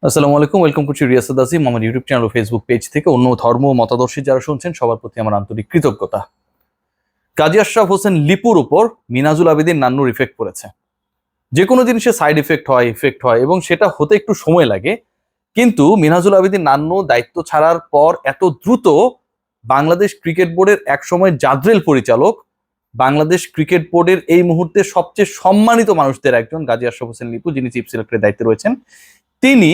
আসসালামু আলাইকুম, ওয়েলকাম করছি রিয়াসাদ আজিম আমার ইউটিউব চ্যানেল ও ফেসবুক পেজ থেকে। অন্য ধর্ম মতাদর্শী যারা শুনছেন সবার প্রতি আমার আন্তরিক কৃতজ্ঞতা। কাজী আশরাফ হোসেন লিপুর উপর মিনাজুল আবেদীন নান্নুর ইফেক্ট পড়েছে। যে কোনো জিনিসের সাইড ইফেক্ট হয় এবং সেটা হতে একটু সময় লাগে, কিন্তু মিনাজুল আবেদীন নান্নু দায়িত্ব ছাড়ার পর এত দ্রুত বাংলাদেশ ক্রিকেট বোর্ডের একসময় জাদ্রেল পরিচালক, বাংলাদেশ ক্রিকেট বোর্ডের এই মুহূর্তে সবচেয়ে সম্মানিত মানুষদের একজন গাজী আশরাফ হোসেন লিপু, যিনি চিফ সিলেক্টরের দায়িত্বে রয়েছেন, তিনি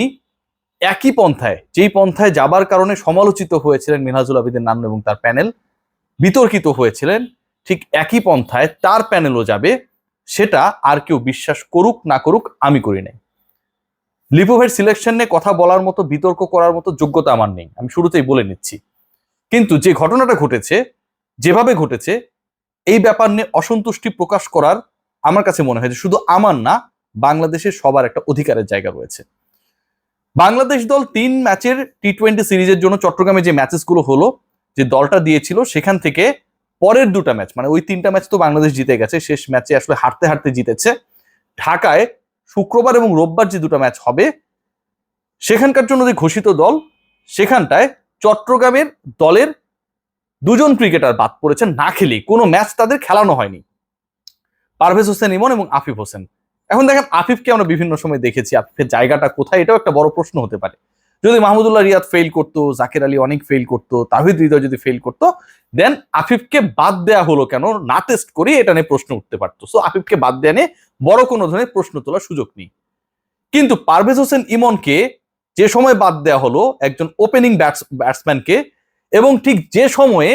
একই পন্থায়, যেই পন্থায় যাবার কারণে সমালোচিত হয়েছিলেন মিনহাজুল আবেদীন নান্নু এবং তার প্যানেল, বিতর্কিত হয়েছিলেন, ঠিক একই পন্থায় তার প্যানেলও যাবে। সেটা আর কেউ বিশ্বাস করুক না করুক, আমি করি নাই। লিপু ভাইয়ের সিলেকশন নিয়ে কথা বলার মতো, বিতর্ক করার মতো যোগ্যতা আমার নেই, আমি শুরুতেই বলে নিচ্ছি। কিন্তু যে ঘটনাটা ঘটেছে, যেভাবে ঘটেছে, এই ব্যাপার নিয়ে অসন্তুষ্টি প্রকাশ করার আমার কাছে মনে হয় যে শুধু আমার না, বাংলাদেশের সবার একটা অধিকারের জায়গা রয়েছে। বাংলাদেশ দল 3 ম্যাচের টি-20 সিরিজের জন্য চট্টগ্রামে যে ম্যাচেসগুলো হলো, যে দলটা দিয়েছিল, সেখান থেকে পরের 2টা ম্যাচ, মানে ওই 3টা ম্যাচ তো বাংলাদেশ জিতে গেছে, শেষ ম্যাচে আসলে হারতে হারতে জিতেছে। ঢাকায় শুক্রবার এবং রোববার যে 2টা ম্যাচ হবে, সেখানকার জন্য যে ঘোষিত দল, সেখানটায় চট্টগ্রামের দলের 2জন ক্রিকেটার বাদ পড়েছেন না খেলেই, কোনো ম্যাচ তাদের খেলানো হয়নি। পারভেজ হোসেন ইমন এবং আফিফ হোসেন। এখন দেখেন, আফিফকে আমরা বিভিন্ন সময় দেখেছি, আফিফের জায়গাটা কোথায় এটাও একটা বড় প্রশ্ন হতে পারে। যদি মাহমুদুল্লাহ রিয়াদ ফেল করতো, জাকির আলী অনেক ফেল করতো, তাহিদ হৃদয় যদি ফেল করতো, দেন আফিফকে বাদ দেয়া হলো কেন না টেস্ট করি, এটা নিয়ে প্রশ্ন উঠতে পারতো। সো আফিফকে বাদ দেয়া নিয়ে বড় কোনো ধরনের প্রশ্ন তোলার সুযোগ নেই। কিন্তু পারভেজ হোসেন ইমনকে যে সময় বাদ দেয়া হলো, একজন ওপেনিং ব্যাটসম্যানকে, এবং ঠিক যে সময়ে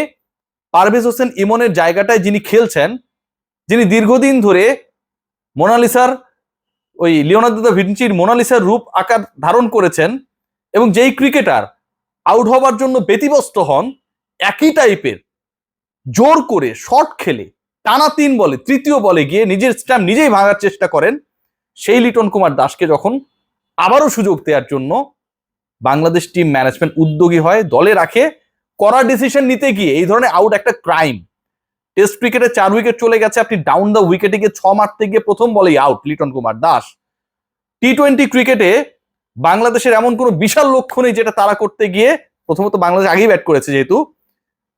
পারভেজ হোসেন ইমনের জায়গাটায় যিনি খেলছেন, যিনি দীর্ঘদিন ধরে মোনালিসার, ওই লিওনার্দো দা ভিঞ্চির মোনালিসার রূপ আকার ধারণ করেছেন, এবং যেই ক্রিকেটার আউট হবার জন্য ব্যতিব্যস্ত হন, একই টাইপের জোর করে শট খেলে টানা 3 বলে, তৃতীয় বলে গিয়ে নিজের স্ট্যাম্প নিজেই ভাঙার চেষ্টা করেন, সেই লিটন কুমার দাসকে যখন আবারও সুযোগ দেওয়ার জন্য বাংলাদেশ টিম ম্যানেজমেন্ট উদ্যোগী হয়, দলে রাখে, কড়া ডিসিশন নিতে গিয়ে এই ধরনের আউট একটা ক্রাইম। টেস্ট ক্রিকেটে 4 উইকেট চলে গেছে, আপনি ডাউন দ্য উইকেটে গিয়ে 6 মারতে গিয়ে প্রথম বলেই আউট লিটন কুমার দাস। টি-20 ক্রিকেটে বাংলাদেশের এমন কোনো বিশাল লক্ষ্য নেই যেটা তারা করতে গিয়ে, প্রথমত বাংলাদেশ আগেই ব্যাট করেছে, যেহেতু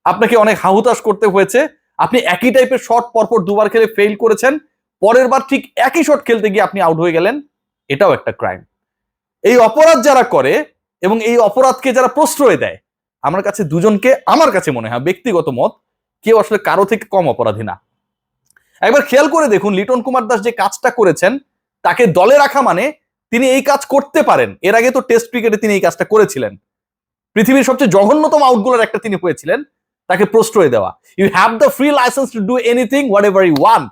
আপনাকে অনেক হাহুতাশ করতে হয়েছে, আপনি একই টাইপের শট পরপর 2বার খেলে ফেল করেছেন, পরের বার ঠিক একই শট খেলতে গিয়ে আপনি আউট হয়ে গেলেন, এটাও একটা ক্রাইম। এই অপরাধ যারা করে এবং এই অপরাধকে যারা প্রশ্রয় দেয়, আমার কাছে দুজনকে, আমার কাছে মনে হয়, ব্যক্তিগত মত, কেউ আসলে কারো থেকে কম অপরাধী না। একবার খেয়াল করে দেখুন, লিটন কুমার দাস যে কাজটা করেছেন, তাকে দলে রাখা মানে তিনি এই কাজ করতে পারেন। এর আগে তো টেস্ট ক্রিকেটে তিনি এই কাজটা করেছিলেন, পৃথিবীর সবচেয়ে জঘন্যতম আউটগুলোর একটা তিনি হয়েছিলেন, তাকে প্রশ্রয় দেওয়া। You have the free licence to do anything whatever you want.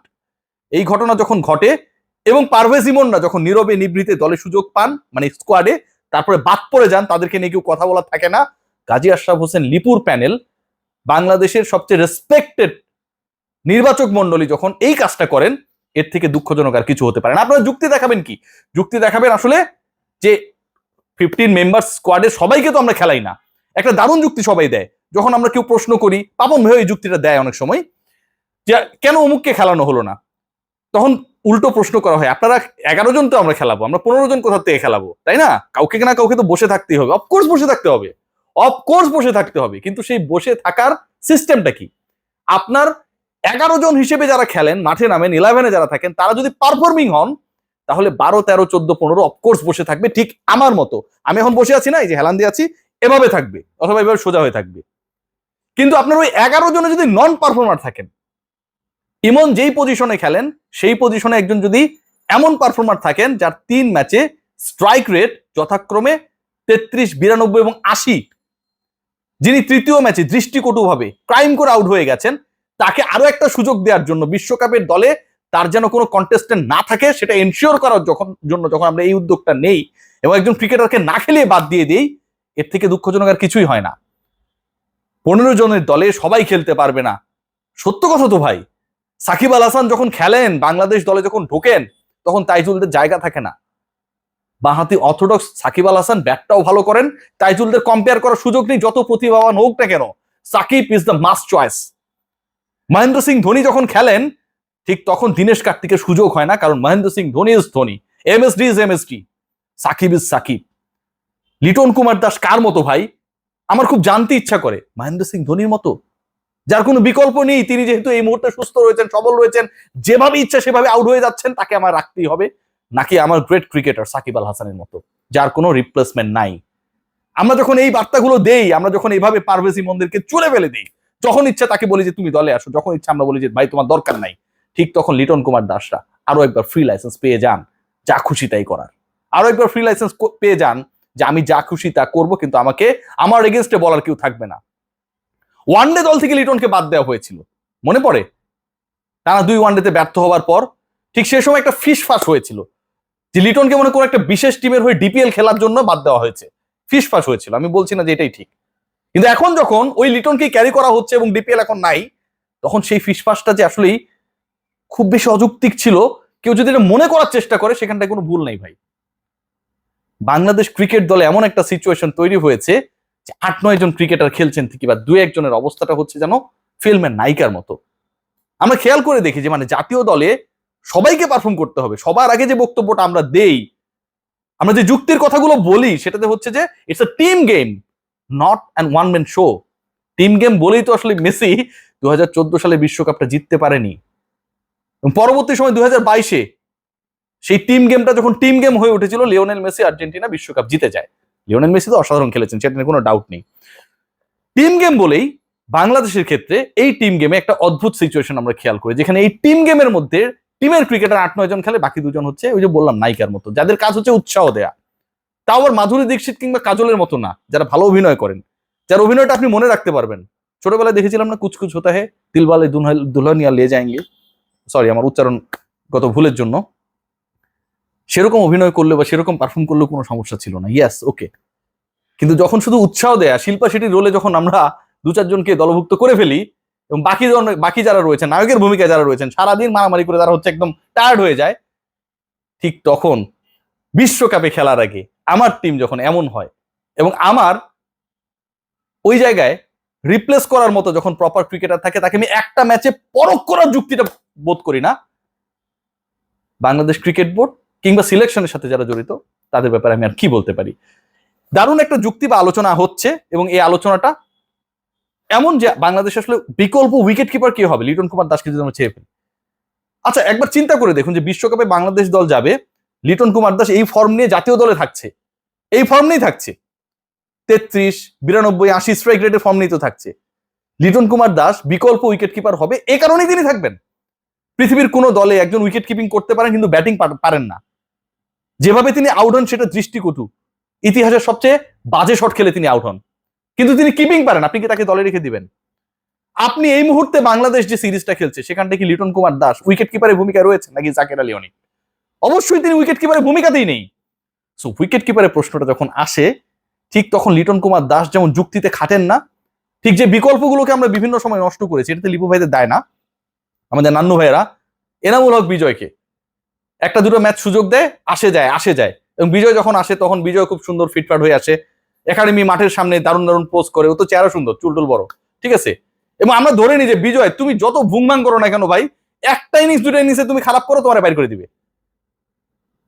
এই ঘটনা যখন ঘটে এবং পারভেজ ইমনরা যখন নীরবে নিভৃতে দলে সুযোগ পান, মানে স্কোয়াডে, তারপরে বাদ পড়ে যান, তাদেরকে নিয়ে কেউ কথা বলা থাকে না, গাজী আশরাফ হোসেন লিপুর প্যানেল, বাংলাদেশের সবচেয়ে রেসপেক্টেড নির্বাচক মন্ডলী যখন এই কাজটা করেন, এর থেকে দুঃখজনক আর কিছু হতে পারে না। আপনারা যুক্তি দেখাবেন কি? যুক্তি দেখাবেন আসলে যে 15 মেম্বার স্কোয়াডের সবাইকে তো আমরা খেলাই না। একটা দারুণ যুক্তি সবাই দেয়, যখন আমরা কেউ প্রশ্ন করি, পাপন ভাই এই যুক্তিটা দেয় অনেক সময়, যে কেন অমুককে খেলানো হলো না, তখন উল্টো প্রশ্ন করা হয়, আপনারা 11 জন তো আমরা খেলাবো, আমরা 15 জন কোথা থেকে খেলাবো, তাই না? কাউকে না কাউকে তো বসে থাকতেই হবে, অফকোর্স বসে থাকতে হবে, অফকোর্স বসে থাকতে হবে। কিন্তু সেই বসে থাকার সিস্টেমটা কি? আপনার 11 জন হিসেবে যারা খেলেন, মাঠে নামেন, 11-এ যারা থাকেন, তারা যদি পারফর্মিং হন, তাহলে 12, 13, 14, 15 অফকোর্স বসে থাকবে, ঠিক আমার মতো। আমি এখন বসে আছি না, এই যে হেলান দিয়ে আছি, এভাবে থাকবে, অথবা এভাবে সোজা হয়ে থাকবে। কিন্তু আপনার ওই 11 জনে যদি নন পারফর্মার থাকেন, ইমন যেই পজিশনে খেলেন, সেই পজিশনে একজন যদি এমন পারফর্মার থাকেন যার 3 ম্যাচে স্ট্রাইক রেট যথাক্রমে 33, 92 এবং 80, যিনি তৃতীয় ম্যাচে দৃষ্টিকটুভাবে ক্রাইম করে আউট হয়ে গেছেন, তাকে আরো একটা সুযোগ দেওয়ার জন্য, বিশ্বকাপের দলে তার যেন কোনো কন্টেস্টেন্ট না থাকে সেটা এনশিওর করার জন্য যখন আমরা এই উদ্যোগটা নেই এবং একজন ক্রিকেটারকে না খেলিয়ে বাদ দিয়ে দেই, এর থেকে দুঃখজনক আর কিছুই হয় না। 15 জনের দলে সবাই খেলতে পারবে না, সত্য কথা তো ভাই। সাকিব আল হাসান যখন খেলেন, বাংলাদেশ দলে যখন ঢোকেন, তখন তাইজুলদের জায়গা থাকে না। বাঁহাতি অর্থোডক্স সাকিব আল হাসান ব্যাটটাও ভালো করেন, তাইজুলদের কম্পেয়ার করার সুযোগ নেই, যত প্রতিভাবান হোক না কেন, Shakib is the must choice. Mahendra Singh Dhoni যখন খেলেন, ঠিক তখন দীনেশ কার্তিকের সুযোগ হয় না, কারণ Mahendra Singh Dhoni is Dhoni, MSD is MSD, Shakib is Shakib. Liton Kumar Das কার মতো ভাই? আমার খুব জানতে ইচ্ছা করে। মহেন্দ্র সিং ধোনির মতো, যার কোনো বিকল্প নেই, তিনি যেহেতু এই মুহূর্তে সুস্থ রয়েছেন, সবল রয়েছেন, যেভাবে ইচ্ছা সেভাবে আউট হয়ে যাচ্ছেন, তাকে আমার রাখতেই হবে? নাকি আমার গ্রেট ক্রিকেটার সাকিব আল হাসানের মতো, যার কোনো রিপ্লেসমেন্ট নাই? আমরা যখন এই বার্তাগুলো দেই, আমরা যখন এইভাবে পারভেজ ইমনদেরকে চলে ফেলে দিই, যখন ইচ্ছা তাকে বলি যে তুমি দলে আসো, যখন ইচ্ছা আমরা বলি যে ভাই তোমার দরকার নাই, ঠিক তখন লিটন কুমার দাসরা আরো একবার ফ্রি লাইসেন্স পেয়ে যান যা খুশি তাই করার। আরো একবার ফ্রি লাইসেন্স পেয়ে যান যে আমি যা খুশি তা করবো, কিন্তু আমাকে আমার এগেনস্টে বলার কেউ থাকবে না। ওয়ানডে দল থেকে লিটনকে বাদ দেওয়া হয়েছিল, মনে পড়ে? টানা 2 ওয়ানডেতে ব্যর্থ হওয়ার পর ঠিক সেই সময় একটা ফিসফাস হয়েছিল যে লিটনকে মনে করো একটা বিশেষ টিমের হয়ে ডিপিএল খেলার জন্য বাদ দেওয়া হয়েছে। ফিসফাস হয়েছিল, আমি বলছি না যে এটাই ঠিক, কিন্তু এখন যখন ওই লিটনকে ক্যারি করা হচ্ছে এবং ডিপিএল এখন নাই, তখন সেই ফিসফাসটা যে আসলেই খুব বেশি অযৌক্তিক ছিল, কেউ যদি এটা মনে করার চেষ্টা করে সেখানটায় কোনো ভুল নাই ভাই। বাংলাদেশ ক্রিকেট দলে এমন একটা সিচুয়েশন তৈরি হয়েছে যে 8-9 জন ক্রিকেটার খেলছেন ঠিকই, বা 2-1 জনের অবস্থাটা হচ্ছে যেন ফিল্মের নায়িকার মতো। আমরা খেয়াল করে দেখি যে মানে জাতীয় দলে সবাইকে পারফর্ম করতে হবে। সবার আগে যে বক্তব্যটা আমরা দেই, আমরা যে যুক্তির কথাগুলো বলি, সেটাতে হচ্ছে যে it's a team game, not an one man show. Team game বলেই তো আসলে মেসি 2014 সালে বিশ্বকাপটা জিততে পারেনি। পরবর্তী সময় 2022-এ সেই টিম গেমটা যখন টিম গেম হয়ে উঠেছিল, লিওনেল মেসি আর্জেন্টিনা বিশ্বকাপ জিতে যায়। লিওনেল মেসি তো অসাধারণ খেলেছেন, সেটা নিয়ে কোনো ডাউট নেই। টিম গেম বলেই বাংলাদেশের ক্ষেত্রে এই টিম গেমে একটা অদ্ভুত সিচুয়েশন আমরা খেয়াল করি, যেখানে এই টিম গেমের মধ্যে টিমের ক্রিকেটার 8-9 জন খেলে, বাকি 2 জন হচ্ছে ওই যে বললাম নায়িকার মতো, যাদের কাজ হচ্ছে উৎসাহ দেয়া। তাও আবার মাধুরী দীক্ষিত কিংবা কাজলের মতো না, যারা ভালো অভিনয় করেন, যার অভিনয়টা আপনি মনে রাখতে পারবেন। ছোটবেলায় দেখেছিলাম না কুছ কুছ হোতা হে, দিলওয়ালে দুলহানিয়া লে যায়েঙ্গে, সরি আমার উচ্চারণগত ভুলের জন্য, সেরকম অভিনয় করলে বা সেরকম পারফর্ম করলেও কোনো সমস্যা ছিল না, ইয়েস ওকে। কিন্তু যখন শুধু উৎসাহ দেয়া, শিল্পা শেঠির রোলে যখন আমরা 2-4 জনকে দলভুক্ত করে ফেলি, এবং বাকি যারা রয়েছেন, নায়কের ভূমিকায় যারা রয়েছেন, সারাদিন মারামারি করে তারা হচ্ছে একদম টায়ার্ড হয়ে যায়, ঠিক তখন বিশ্বকাপে খেলার আগে আমার টিম যখন এমন হয়, এবং আমার ওই জায়গায় রিপ্লেস করার মতো যখন প্রপার ক্রিকেটার থাকে, তাকে আমি একটা ম্যাচে পরখ করার যুক্তিটা বোধ করি না। বাংলাদেশ ক্রিকেট বোর্ড কিংবা সিলেকশনের সাথে যারা জড়িত, তাদের ব্যাপারে আমি আর কি বলতে পারি। দারুণ একটা যুক্তি বা আলোচনা হচ্ছে, এবং এই আলোচনাটা এমন যে বাংলাদেশ আসলে বিকল্প উইকেট কিপার কি হবে, লিটন কুমার দাসকে যদি আমরা ছেড়ে ফেলি। আচ্ছা একবার চিন্তা করে দেখুন যে বিশ্বকাপে বাংলাদেশ দল যাবে, লিটন কুমার দাস এই ফর্ম নিয়ে জাতীয় দলে থাকছে, এই ফর্ম নিয়েই থাকছে, 33, 92, 80 স্ট্রাইক রেটের ফর্ম নিয়ে তো থাকছে। লিটন কুমার দাস বিকল্প উইকেট কিপার হবে, এই কারণেই তিনি থাকবেন। পৃথিবীর কোন দলে একজন উইকেট কিপিং করতে পারেন কিন্তু ব্যাটিং পারেন না, যেভাবে তিনি আউট হন সেটা দৃষ্টিকটু। ইতিহাসের সবচেয়ে বাজে শট খেলে তিনি আউট হন, কিন্তু তিনি কিপিং পারেন, আপনি কি তাকে দলে রেখে দিবেন? আপনি এই মুহূর্তে বাংলাদেশ যে সিরিজটা খেলছে, সেখানটা কি লিটন কুমার দাস উইকেট কিপারের ভূমিকায় রয়েছে নাকি জাকের আলী অনিক? অবশ্যই তিনি উইকেট কিপারের ভূমিকাতেই নেই। সো উইকেট কিপারের প্রশ্নটা যখন আসে, ঠিক তখন লিটন কুমার দাস যেমন যুক্তিতে খাটেন না, ঠিক যে বিকল্পগুলোকে আমরা বিভিন্ন সময় নষ্ট করেছি, এটাতে লিপু ভাইদের দায় না, আমাদের নান্নু ভাইয়েরা এনামুল হক বিজয়কে 1-2 ম্যাচ সুযোগ দেয়, আসে যায়, এবং বিজয় যখন আসে তখন বিজয় খুব সুন্দর ফিটফাট হয়ে আসে, একাডেমি মাঠের সামনে দারুণ দারুণ পোস্ট করে, ও তো চেহারা সুন্দর, চুলটুল বড়, ঠিক আছে। এবং আমরা ধরে নিই যে বিজয় তুমি যত ভুংভাং করো না কেন ভাই, একটা ইনিংস 2টা ইনিংসে তুমি খারাপ করো, তোমার বাইর করে দিবে।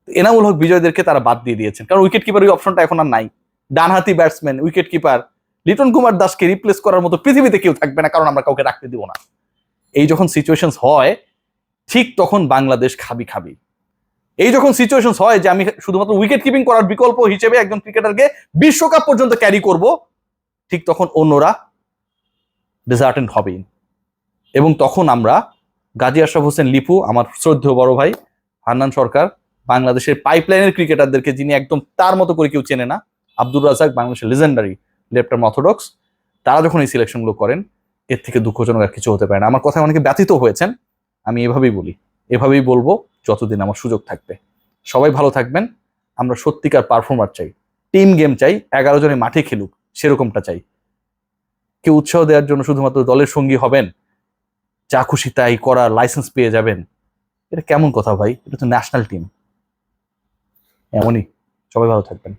এনামুল হক বিজয়দেরকে তারা বাদ দিয়ে দিয়েছেন, কারণ উইকেট কিপার ওই অপশনটা এখন আর নাই। ডানহাতি batsman wicket keeper Liton Kumar দাসকে রিপ্লেস করার মতো পৃথিবীতে কেউ থাকবে না, কারণ আমরা কাউকে রাখতে দিব না। এই যখন সিচুয়েশন হয়, ঠিক তখন বাংলাদেশ খাবি। এই যখন সিচুয়েশন হয় যে আমি শুধুমাত্র উইকেট কিপিং করার বিকল্প হিসেবে একজন ক্রিকেটারকে বিশ্বকাপ পর্যন্ত ক্যারি করব, ঠিক তখন অন্যরা ডিসার্টেন্ট হবেই। এবং তখন আমরা গাজী আশরাফ হোসেন লিপু, আমার শ্রদ্ধেয় বড় ভাই হান্নান সরকার, বাংলাদেশের পাইপলাইনের ক্রিকেটারদেরকে যিনি একদম তার মতো করে কেউ চেনে না, আব্দুর রাজাক, বাংলাদেশের লেজেন্ডারি লেফট আর্ম অর্থোডক্স, তারা যখন এই সিলেকশনগুলো করেন, এর থেকে দুঃখজনক আর কিছু হতে পারে না। আমার কথায় অনেকে ব্যথিত হয়েছেন, আমি এভাবেই বলবো যতদিন আমার সুযোগ থাকবে। সবাই ভালো থাকবেন। আমরা সত্যিকার পারফর্মার চাই, টিম গেম চাই, 11 জনে মাঠে খেলুক সেরকমটা চাই। কেউ উৎসাহ দেওয়ার জন্য শুধুমাত্র দলের সঙ্গী হবেন, যা খুশি তাই করার লাইসেন্স পেয়ে যাবেন, এটা কেমন কথা ভাই? এটা তো ন্যাশনাল টিম। এমনই, সবাই ভালো থাকবেন।